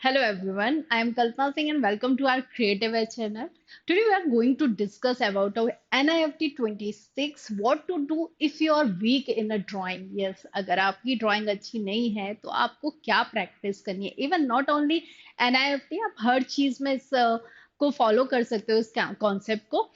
Hello everyone, I am Kalpana Singh and welcome to our Creative Edge channel. Today we are going to discuss about our NIFT 26, what to do if you are weak in a drawing. Yes, अगर आपकी drawing अच्छी नहीं है तो आपको क्या practice करनी है. Even not only NIFT, आप हर चीज में इस को फॉलो कर सकते हो इस कॉन्सेप्ट को.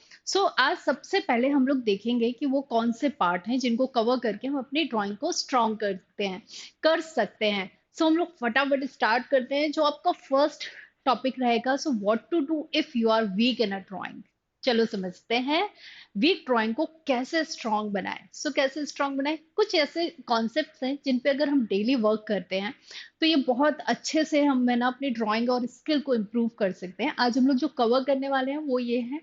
आज सबसे पहले हम लोग देखेंगे कि वो कौन से पार्ट हैं जिनको कवर करके हम अपनी ड्राइंग को स्ट्रॉन्ग करते हैं, कर सकते हैं. हम लोग फटाफट स्टार्ट करते हैं. जो आपका फर्स्ट टॉपिक रहेगा, what to do if you are weak in a drawing. चलो समझते हैं वीक ड्राइंग को कैसे स्ट्रांग बनाए. कैसे स्ट्रांग बनाए, कुछ ऐसे कॉन्सेप्ट्स हैं जिन पे अगर हम डेली वर्क करते हैं तो ये बहुत अच्छे से हम है ना अपनी ड्राइंग और स्किल को इम्प्रूव कर सकते हैं. आज हम लोग जो कवर करने वाले हैं वो ये है.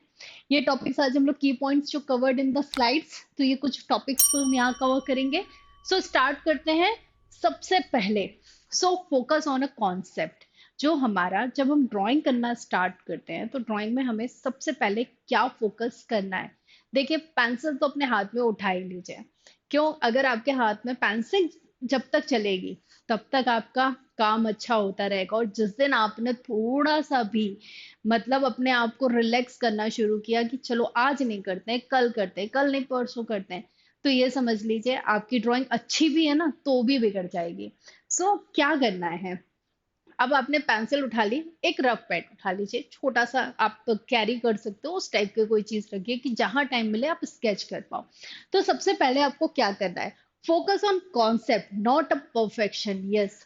ये टॉपिक्स आज हम लोग की पॉइंट्स जो कवर्ड इन द स्लाइड्स, तो ये कुछ टॉपिक्स को हम यहाँ कवर करेंगे. स्टार्ट करते हैं. सबसे पहले फोकस ऑन अ कॉन्सेप्ट. जो हमारा जब हम ड्राइंग करना स्टार्ट करते हैं तो ड्राइंग में हमें सबसे पहले क्या फोकस करना है. देखिए, पेंसिल तो अपने हाथ में उठा ही लीजिए. क्यों? अगर आपके हाथ में पेंसिल जब तक चलेगी तब तक आपका काम अच्छा होता रहेगा. और जिस दिन आपने थोड़ा सा भी मतलब अपने आप को रिलैक्स करना शुरू किया कि चलो आज नहीं करते हैं, कल करते हैं, कल नहीं परसों करते हैं, तो ये समझ लीजिए आपकी ड्राइंग अच्छी भी है ना तो भी बिगड़ जाएगी. क्या करना है. अब आपने पेंसिल उठा ली, एक रफ पेन उठा लीजिए, छोटा सा आप कैरी कर सकते हो उस टाइप की कोई चीज रखिए कि जहां टाइम मिले आप स्केच कर पाओ. सबसे पहले आपको क्या करना है, focus on concept not a perfection. Yes,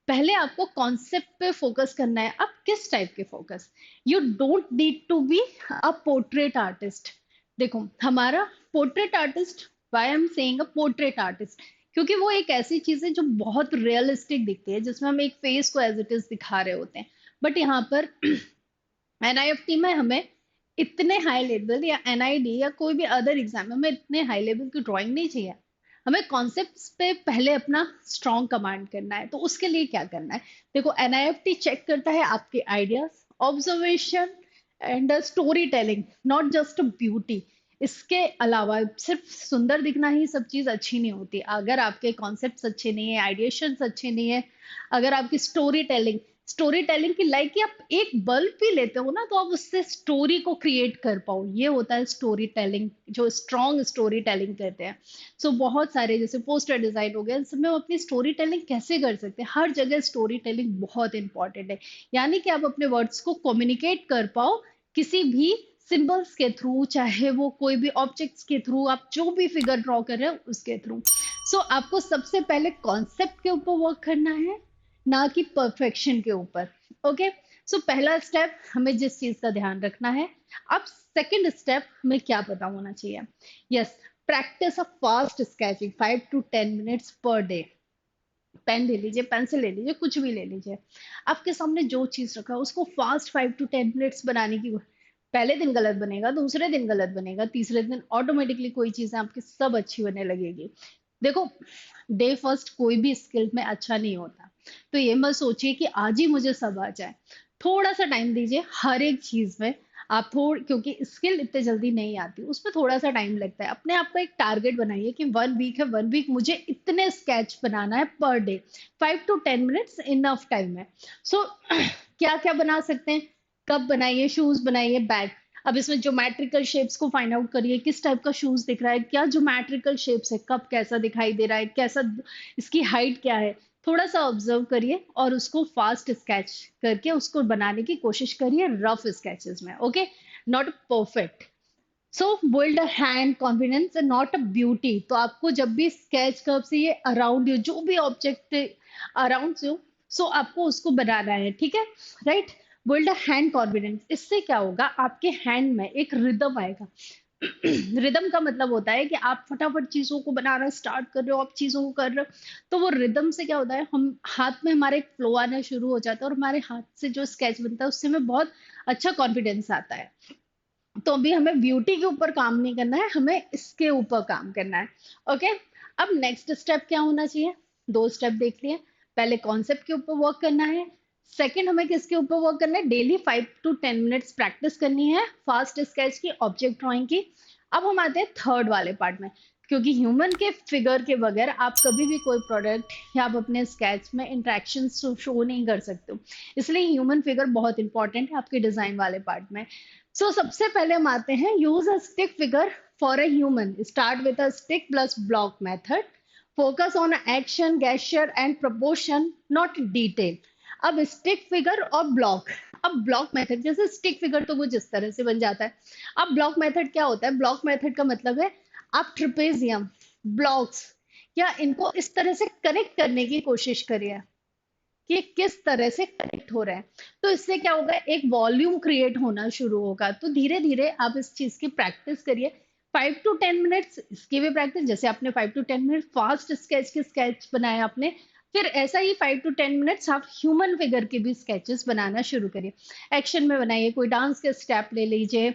पहले आपको कॉन्सेप्ट पे फोकस करना है. अब किस टाइप के focus, you don't need to be a portrait artist. देखो, हमारा portrait artist, why I am saying a portrait artist, क्योंकि वो एक ऐसी चीज है जो बहुत रियलिस्टिक दिखती है, जिसमें हम एक फेस को एज इट इज दिखा रहे होते हैं. बट यहाँ पर एनआईएफटी में हमें इतने हाई लेवल या एनआईडी या कोई भी अदर एग्जाम में हमें इतने हाई लेवल की ड्राइंग नहीं चाहिए. हमें कॉन्सेप्ट्स पे पहले अपना स्ट्रॉन्ग कमांड करना है. तो उसके लिए क्या करना है, देखो, एनआईएफटी चेक करता है आपके ideas, observation and story telling, not just beauty. इसके अलावा सिर्फ सुंदर दिखना ही सब चीज अच्छी नहीं होती. अगर आपके कॉन्सेप्ट्स अच्छे नहीं है, आइडिएशंस अच्छे नहीं है, अगर आपकी स्टोरी टेलिंग की लाइक कि आप एक बल्ब भी लेते हो ना तो आप उससे स्टोरी को क्रिएट कर पाओ, ये होता है स्टोरी टेलिंग, जो स्ट्रॉन्ग स्टोरी टेलिंग करते हैं. बहुत सारे जैसे पोस्टर डिजाइन हो गए, इन सब में हम अपनी स्टोरी टेलिंग कैसे कर सकते हैं. हर जगह स्टोरी टेलिंग बहुत इंपॉर्टेंट है. यानी कि आप अपने वर्ड्स को कम्युनिकेट कर पाओ किसी भी सिंबल्स के थ्रू, चाहे वो कोई भी ऑब्जेक्ट्स के थ्रू, आप जो भी फिगर ड्रॉ कर रहे हो उसके थ्रू. आपको सबसे पहले कॉन्सेप्ट के ऊपर वर्क करना है, ना कि परफेक्शन के ऊपर. ओके. पहला स्टेप हमें जिस चीज का ध्यान रखना है. अब सेकंड स्टेप हमें क्या पता होना चाहिए. Yes, practice a fast sketching 5 to 10 minutes per day. Pen ले लीजिए, पेंसिल ले लीजिए, कुछ भी ले लीजिए. आपके सामने जो चीज रखा है उसको फास्ट 5 to 10 मिनट्स बनाने की. पहले दिन गलत बनेगा, दूसरे दिन गलत बनेगा, तीसरे दिन ऑटोमेटिकली कोई चीजें आपकी सब अच्छी बनने लगेगी. देखो, डे फर्स्ट कोई भी स्किल में अच्छा नहीं होता. तो ये मत सोचिए कि आज ही मुझे सब आ जाए. थोड़ा सा टाइम दीजिए हर एक चीज में. आप क्योंकि स्किल इतने जल्दी नहीं आती, उसमें थोड़ा सा टाइम लगता है. अपने आप को एक टारगेट बनाइए कि 1 वीक है, 1 वीक मुझे इतने स्केच बनाना है per day. 5 to 10 minutes enough time है. सो क्या क्या बना सकते हैं, कब बनाइए, शूज बनाइए, बैग. अब इसमें ज्योमेट्रिकल शेप्स को फाइंड आउट करिए, किस टाइप का शूज दिख रहा है, क्या ज्योमेट्रिकल शेप्स है, कब कैसा दिखाई दे रहा है, कैसा इसकी हाइट क्या है. थोड़ा सा ऑब्जर्व करिए और उसको फास्ट स्केच करके उसको बनाने की कोशिश करिए, रफ स्केचेस में. Okay, not perfect. Build a hand confidence and not a beauty. तो आपको जब भी स्केच कर्व से ये अराउंड यू, जो भी ऑब्जेक्ट अराउंड यू, आपको उसको बनाना है. ठीक है, right. Build a hand confidence. इससे क्या होगा, आपके हैंड में एक रिदम आएगा. रिदम का मतलब होता है कि आप फटाफट चीजों को बनाना स्टार्ट कर रहे हो, आप चीजों को कर रहे हो. तो वो रिदम से क्या होता है, हम हाथ में हमारे एक फ्लो आना शुरू हो जाता है और हमारे हाथ से जो स्केच बनता है उससे हमें बहुत अच्छा कॉन्फिडेंस आता है. तो अभी हमें ब्यूटी के ऊपर काम नहीं करना है, हमें इसके ऊपर काम करना है. ओके. अब नेक्स्ट स्टेप क्या होना चाहिए, 2 स्टेप देख लिए. पहले कॉन्सेप्ट के ऊपर वर्क करना है. सेकंड, हमें किसके ऊपर वर्क करना है, डेली 5 to 10 मिनट्स प्रैक्टिस करनी है फास्ट स्केच की, ऑब्जेक्ट ड्राइंग की. अब हम आते हैं थर्ड वाले पार्ट में. क्योंकि ह्यूमन के फिगर के बगैर आप कभी भी कोई प्रोडक्ट या आप अपने स्केच में इंट्रैक्शन शो नहीं कर सकते हो। इसलिए ह्यूमन फिगर बहुत इंपॉर्टेंट है आपके डिजाइन वाले पार्ट में। सो सबसे पहले हम आते हैं, use a stick figure for a human, start with a stick plus block method, focus on action, gesture and proportion, not detail. अब स्टिक फिगर और ब्लॉक, अब ब्लॉक मेथड जैसे स्टिक फिगर तो वो जिस तरह से बन जाता है। अब ब्लॉक मेथड क्या होता है? ब्लॉक मेथड का मतलब है आप ट्रिपेजियम ब्लॉक्स या इनको इस तरह से कनेक्ट करने की कोशिश करिए कि किस तरह से कनेक्ट हो रहे हैं। तो इससे क्या होगा, एक वॉल्यूम क्रिएट होना शुरू होगा। तो धीरे धीरे आप इस चीज की प्रैक्टिस करिए, 5 to 10 मिनट्स इसकी भी प्रैक्टिस, जैसे आपने 5 to 10 मिनट फास्ट स्केच के स्केच बनाए आपने, फिर ऐसा ही 5 to 10 मिनट्स आप ह्यूमन फिगर के भी स्केचेस बनाना शुरू करिए। एक्शन में बनाइए, कोई डांस के स्टेप ले लीजिए,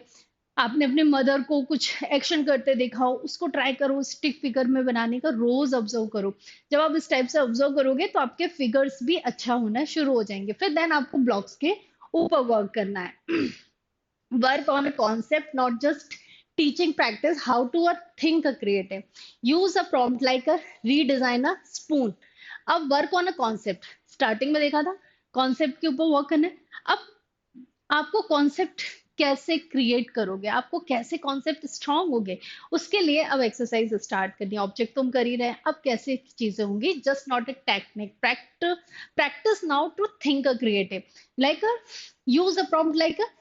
आपने अपने मदर को कुछ एक्शन करते देखा हो उसको ट्राई करो स्टिक फिगर में बनाने का, रोज ऑब्जर्व करो। जब आप इस टाइप से ऑब्जर्व करोगे तो आपके फिगर्स भी अच्छा होना शुरू हो जाएंगे। फिर देन आपको ब्लॉक्स के ऊपर वर्क करना है। Work on a concept, not just teaching practice how to think a creative, use a prompt like a redesign a spoon। अब work on a concept, starting में देखा था कॉन्सेप्ट के ऊपर वर्क करना है। अब आपको कॉन्सेप्ट कैसे क्रिएट करोगे, आपको कैसे कॉन्सेप्ट स्ट्रांग होगे, उसके लिए अब एक्सरसाइज स्टार्ट करनी है। ऑब्जेक्ट तुम कर ही रहे हैं, अब कैसे चीजें होंगी, just not a technique, practice now to think a creative, like a use a prompt like a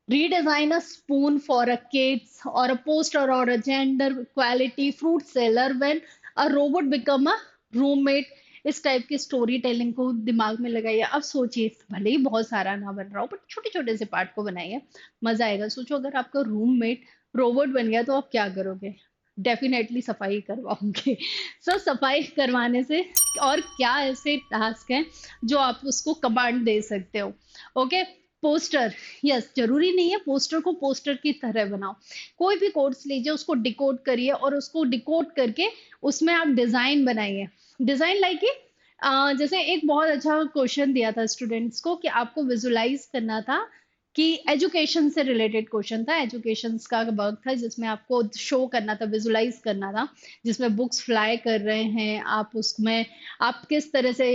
redesign a spoon for a kids or a poster or a gender equality fruit seller when a robot become a roommate। इस type की story telling को दिमाग में लगाइए। अब सोचिए, भले ही बहुत सारा ना बन रहा हो बट छोटे छोटे से पार्ट को बनाइए, मजा आएगा। सोचो अगर आपका रूममेट रोबोट बन गया तो आप क्या करोगे? डेफिनेटली सफाई करवाओगे। सो सफाई करवाने से और क्या ऐसे टास्क हैं जो आप उसको कमांड दे सकते हो? ओके, पोस्टर, यस, जरूरी नहीं है पोस्टर को पोस्टर की तरह बनाओ। कोई भी कोड्स लीजिए, उसको डिकोड करिए और उसको डिकोड करके उसमें आप डिजाइन बनाइए। डिजाइन लाइक जैसे एक बहुत अच्छा क्वेश्चन दिया था स्टूडेंट्स को कि आपको विजुलाइज करना था कि एजुकेशन से रिलेटेड क्वेश्चन था, एजुकेशन का वर्क था जिसमें आपको शो करना था, विजुलाइज करना था, जिसमें बुक्स फ्लाई कर रहे हैं आप, उसमें आप किस तरह से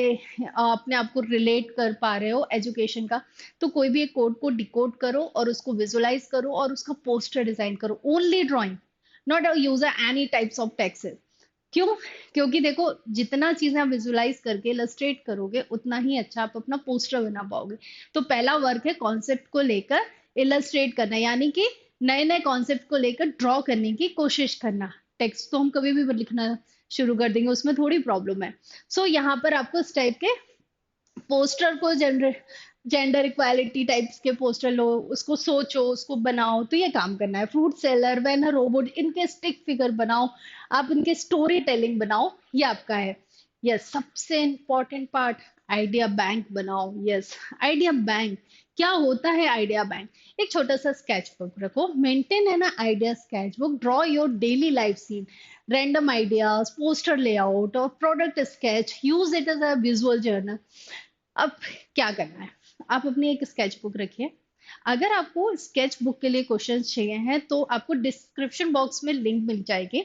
अपने आप को रिलेट कर पा रहे हो एजुकेशन का। तो कोई भी एक कोड को डिकोड करो और उसको विजुलाइज करो और उसका पोस्टर डिजाइन करो, only drawing, not user any types of text. क्यों? क्योंकि देखो, जितना चीजें आप विजुलाइज करके इलस्ट्रेट करोगे उतना ही अच्छा आप अपना पोस्टर बना पाओगे। तो पहला वर्क है कॉन्सेप्ट को लेकर इलस्ट्रेट करना, यानी कि नए नए कॉन्सेप्ट को लेकर ड्रॉ करने की कोशिश करना। टेक्स्ट तो हम कभी भी लिखना शुरू कर देंगे, उसमें थोड़ी प्रॉब्लम है। सो यहाँ पर आपको इस टाइप के पोस्टर को जेंडर इक्वालिटी टाइप्स के पोस्टर लो, उसको सोचो, उसको बनाओ, तो ये काम करना है। Fruit seller, when a robot, इनके स्टिक फिगर बनाओ, आप इनके स्टोरी टेलिंग बनाओ, ये आपका है। यस, सबसे इंपॉर्टेंट पार्ट, आइडिया बैंक बनाओ। यस, आइडिया बैंक क्या होता है? आइडिया बैंक, एक छोटा सा स्केच बुक रखो, मेंटेन है ना idea sketch book, draw your daily life scene, random ideas, poster layout और product sketch, use it as a visual journal. अब क्या करना है, आप अपनी एक स्केच बुक रखिए। अगर आपको स्केच बुक के लिए क्वेश्चंस चाहिए हैं तो आपको डिस्क्रिप्शन बॉक्स में लिंक मिल जाएगी,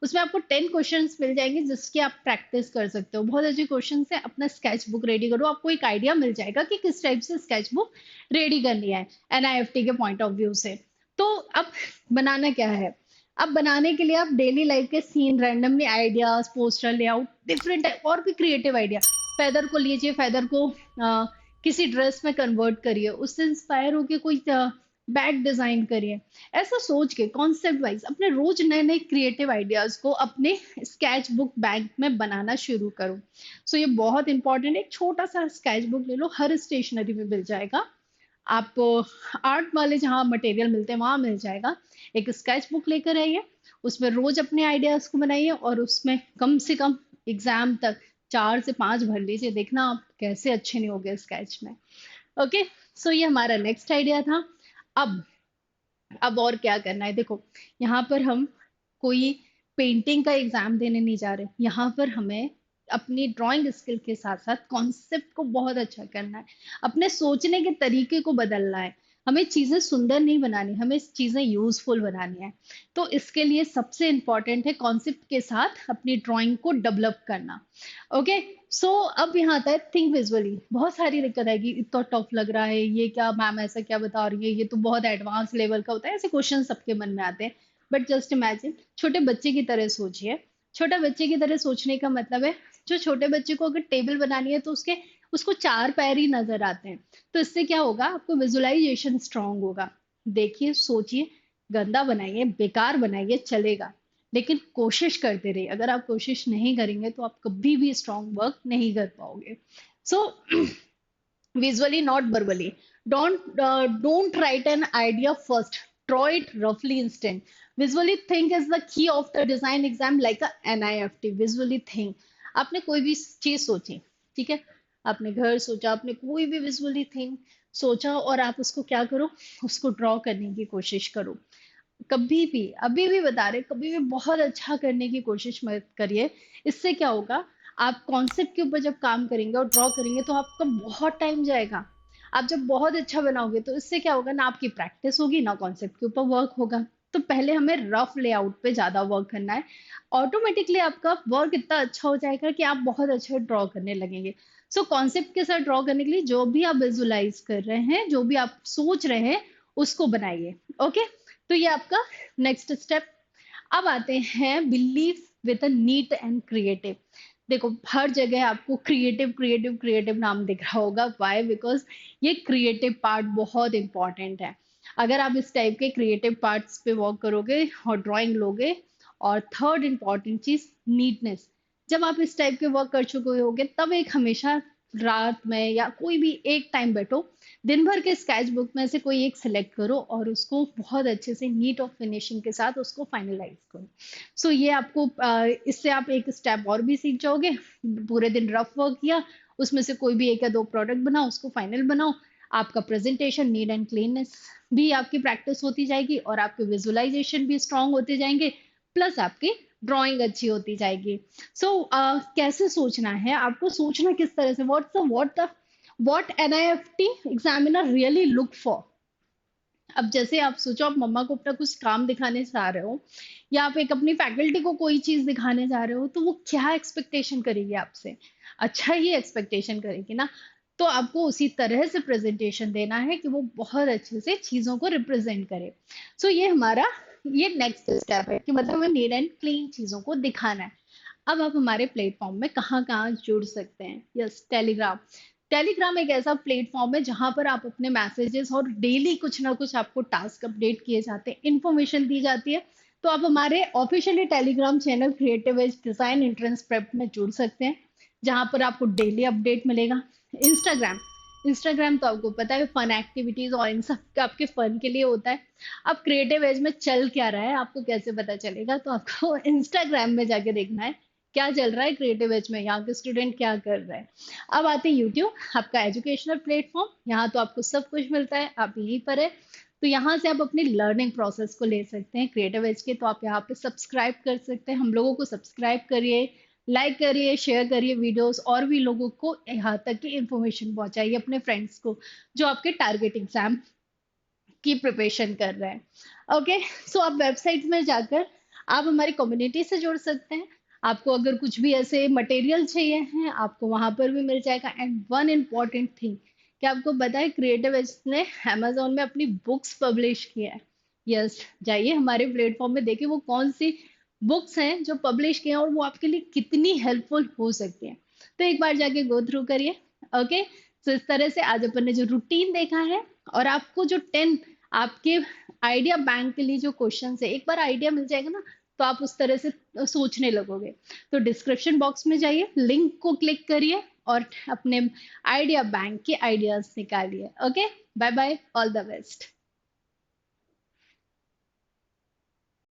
उसमें आपको 10 क्वेश्चंस मिल जाएंगे जिसकी आप प्रैक्टिस कर सकते हो। बहुत अच्छे क्वेश्चन है, अपना स्केच बुक रेडी करो, आपको एक आइडिया मिल जाएगा कि किस टाइप से स्केच बुक रेडी करनी है एनआईएफटी के पॉइंट ऑफ व्यू से। तो अब बनाना क्या है? अब बनाने के लिए आप डेली लाइफ के scene, randomly ideas, poster layout, different और भी क्रिएटिव आइडिया, फेदर को लीजिए, फेदर को किसी ड्रेस में कन्वर्ट करिए, उससे इंस्पायर होके कोई बैग डिजाइन करिए। ऐसा सोच के कॉन्सेप्ट वाइज अपने रोज नए नए क्रिएटिव आइडियाज को अपने स्केच बुक बैग में बनाना शुरू करो। सो ये बहुत इंपॉर्टेंट है। एक छोटा सा स्केच बुक ले लो, हर स्टेशनरी में मिल जाएगा, आप आर्ट वाले जहाँ मटेरियल मिलते हैं वहां मिल जाएगा। एक स्केच बुक लेकर आइए, उसमें रोज अपने आइडियाज को बनाइए और उसमें कम से कम एग्जाम तक 4 से 5 भर लीजिए, देखना आप कैसे अच्छे नहीं होगे स्केच में। ओके, सो ये हमारा नेक्स्ट आइडिया था। अब अब और क्या करना है, देखो, यहाँ पर हम कोई पेंटिंग का एग्जाम देने नहीं जा रहे, यहाँ पर हमें अपनी ड्राइंग स्किल के साथ साथ कॉन्सेप्ट को बहुत अच्छा करना है, अपने सोचने के तरीके को बदलना है। हमें चीजें सुंदर नहीं बनानी, हमें चीजें यूजफुल बनानी है। तो इसके लिए सबसे इम्पोर्टेंट है कॉन्सेप्ट के साथ अपनी ड्राइंग को डेवलप करना। ओके, सो अब यहाँ आता है थिंक विजुअली। बहुत सारी दिक्कत आएगी, इतना टफ लग रहा है, ये क्या मैम ऐसा क्या बता रही है, ये तो बहुत एडवांस लेवल का होता है, ऐसे क्वेश्चन सबके मन में आते हैं। बट जस्ट इमेजिन, छोटे बच्चे की तरह सोचिए। छोटे बच्चे की तरह सोचने का मतलब है, जो छोटे बच्चे को अगर टेबल बनानी है तो उसको चार पैर ही नजर आते हैं। तो इससे क्या होगा, आपको विजुअलाइजेशन स्ट्रांग होगा। देखिए, सोचिए, गंदा बनाइए, बेकार बनाइए, चलेगा, लेकिन कोशिश करते रहिए। अगर आप कोशिश नहीं करेंगे तो आप कभी भी स्ट्रांग वर्क नहीं कर पाओगे। सो visually not verbally. Don't write an idea first, draw it roughly instant. Visually think is the key of the design exam, like a NIFT. Visually think, आपने कोई भी चीज सोची, ठीक है, आपने घर सोचा, आपने कोई भी विजुअली थिंग सोचा, और आप उसको क्या करो, उसको ड्रॉ करने की कोशिश करो। कभी भी, अभी भी बता रहे, कभी भी बहुत अच्छा करने की कोशिश मत करिए। इससे क्या होगा, आप कॉन्सेप्ट के ऊपर जब काम करेंगे और ड्रॉ करेंगे तो आपका बहुत टाइम जाएगा। आप जब बहुत अच्छा बनाओगे तो इससे क्या होगा ना, आपकी प्रैक्टिस होगी ना, कॉन्सेप्ट के ऊपर वर्क होगा। तो पहले हमें रफ लेआउट पे ज्यादा वर्क करना है। ऑटोमेटिकली आपका वर्क इतना अच्छा हो जाएगा कि आप बहुत अच्छे ड्रॉ करने लगेंगे। सो कॉन्सेप्ट के साथ ड्रॉ करने के लिए जो भी आप विजुलाइज कर रहे हैं, जो भी आप सोच रहे हैं, उसको बनाइए। ओके, तो ये आपका नेक्स्ट स्टेप। अब आते हैं believe with a neat and creative. देखो, हर जगह आपको क्रिएटिव क्रिएटिव क्रिएटिव नाम दिख रहा होगा। वाई? बिकॉज ये क्रिएटिव पार्ट बहुत इंपॉर्टेंट है। अगर आप इस टाइप के क्रिएटिव पार्ट्स पे वर्क करोगे और ड्राइंग लोगे, और थर्ड इंपॉर्टेंट चीज, नीटनेस। जब आप इस टाइप के वर्क कर चुके होगे, तब एक हमेशा रात में या कोई भी एक टाइम बैठो, दिन भर के स्केच बुक में से कोई एक सिलेक्ट करो और उसको बहुत अच्छे से नीट और फिनिशिंग के साथ उसको फाइनलाइज करो। सो ये आपको इससे आप एक स्टेप और भी सीख जाओगे। पूरे दिन रफ वर्क किया, उसमें से कोई भी एक या दो प्रोडक्ट बनाओ, उसको फाइनल बनाओ। आपका प्रेजेंटेशन नीट एंड क्लीननेस भी आपकी प्रैक्टिस होती जाएगी, और आपके विजुअलाइजेशन भी स्ट्रांग होते जाएंगे, प्लस आपकी ड्राइंग अच्छी होती जाएगी। सो कैसे सोचना है आपको, सोचना किस तरह से, what NIFT examiner really look for. अब जैसे आप सोचो, आप मम्मा को अपना कुछ काम दिखाने जा रहे हो, या आप एक अपनी फैकल्टी को कोई चीज दिखाने जा रहे हो, तो वो क्या एक्सपेक्टेशन करेगी आपसे? अच्छा ही एक्सपेक्टेशन करेगी ना। तो आपको उसी तरह से प्रेजेंटेशन देना है कि वो बहुत अच्छे से चीजों को रिप्रेजेंट करे। सो ये हमारा, ये नेक्स्ट स्टेप है कि मतलब हमें नीट एंड क्लीन चीजों को दिखाना है। अब आप हमारे प्लेटफॉर्म में कहाँ कहाँ जुड़ सकते हैं? Yes, Telegram. टेलीग्राम एक ऐसा प्लेटफॉर्म है जहां पर आप अपने मैसेजेस, और डेली कुछ ना कुछ आपको टास्क अपडेट किए जाते हैं, इंफॉर्मेशन दी जाती है। तो आप हमारे officially Telegram channel creative edge design entrance prep में जुड़ सकते हैं, जहां पर आपको डेली अपडेट मिलेगा। इंस्टाग्राम। इंस्टाग्राम तो आपको पता है, फन एक्टिविटीज और इन सब का आपके फन के लिए होता है। अब क्रिएटिव एज में चल क्या रहा है आपको कैसे पता चलेगा? तो आपको इंस्टाग्राम में जाके देखना है क्या चल रहा है क्रिएटिव एज में, यहाँ के स्टूडेंट क्या कर रहे हैं। अब आते हैं यूट्यूब, आपका एजुकेशनल प्लेटफॉर्म। यहाँ तो आपको सब कुछ मिलता है, आप यहीं पर है। तो यहाँ से आप अपनी लर्निंग प्रोसेस को ले सकते हैं क्रिएटिव एज के। तो आप यहाँ पे सब्सक्राइब कर सकते हैं, हम लोगों को सब्सक्राइब करिए, लाइक करिए, शेयर करिए वीडियोस, और भी लोगों को यहाँ तक की इंफॉर्मेशन पहुंचाइए, अपने फ्रेंड्स को जो आपके टारगेट एग्जाम की प्रिपरेशन कर रहे हैं। ओके, सो आप वेबसाइट में जाकर आप हमारी कम्युनिटी से जुड़ सकते हैं। आपको अगर कुछ भी ऐसे मटेरियल चाहिए हैं, आपको वहां पर भी मिल जाएगा। एंड वन इम्पॉर्टेंट थिंग, क्या आपको पता है क्रिएटिव एज ने अमेजोन में अपनी बुक्स पब्लिश किया है? यस, जाइए हमारे प्लेटफॉर्म में देखिए वो कौन सी बुक्स हैं जो पब्लिश किए हैं, और वो आपके लिए कितनी हेल्पफुल हो सकती हैं। तो एक बार जाके गो थ्रू करिए। ओके, तो इस तरह से आज अपन ने जो रूटीन देखा है, और आपको जो 10 आपके आइडिया बैंक के लिए जो क्वेश्चन है, एक बार आइडिया मिल जाएगा ना, तो आप उस तरह से सोचने लगोगे। तो डिस्क्रिप्शन बॉक्स में जाइए, लिंक को क्लिक करिए, और अपने आइडिया बैंक के आइडियाज निकालिए। Okay, bye bye, all the best.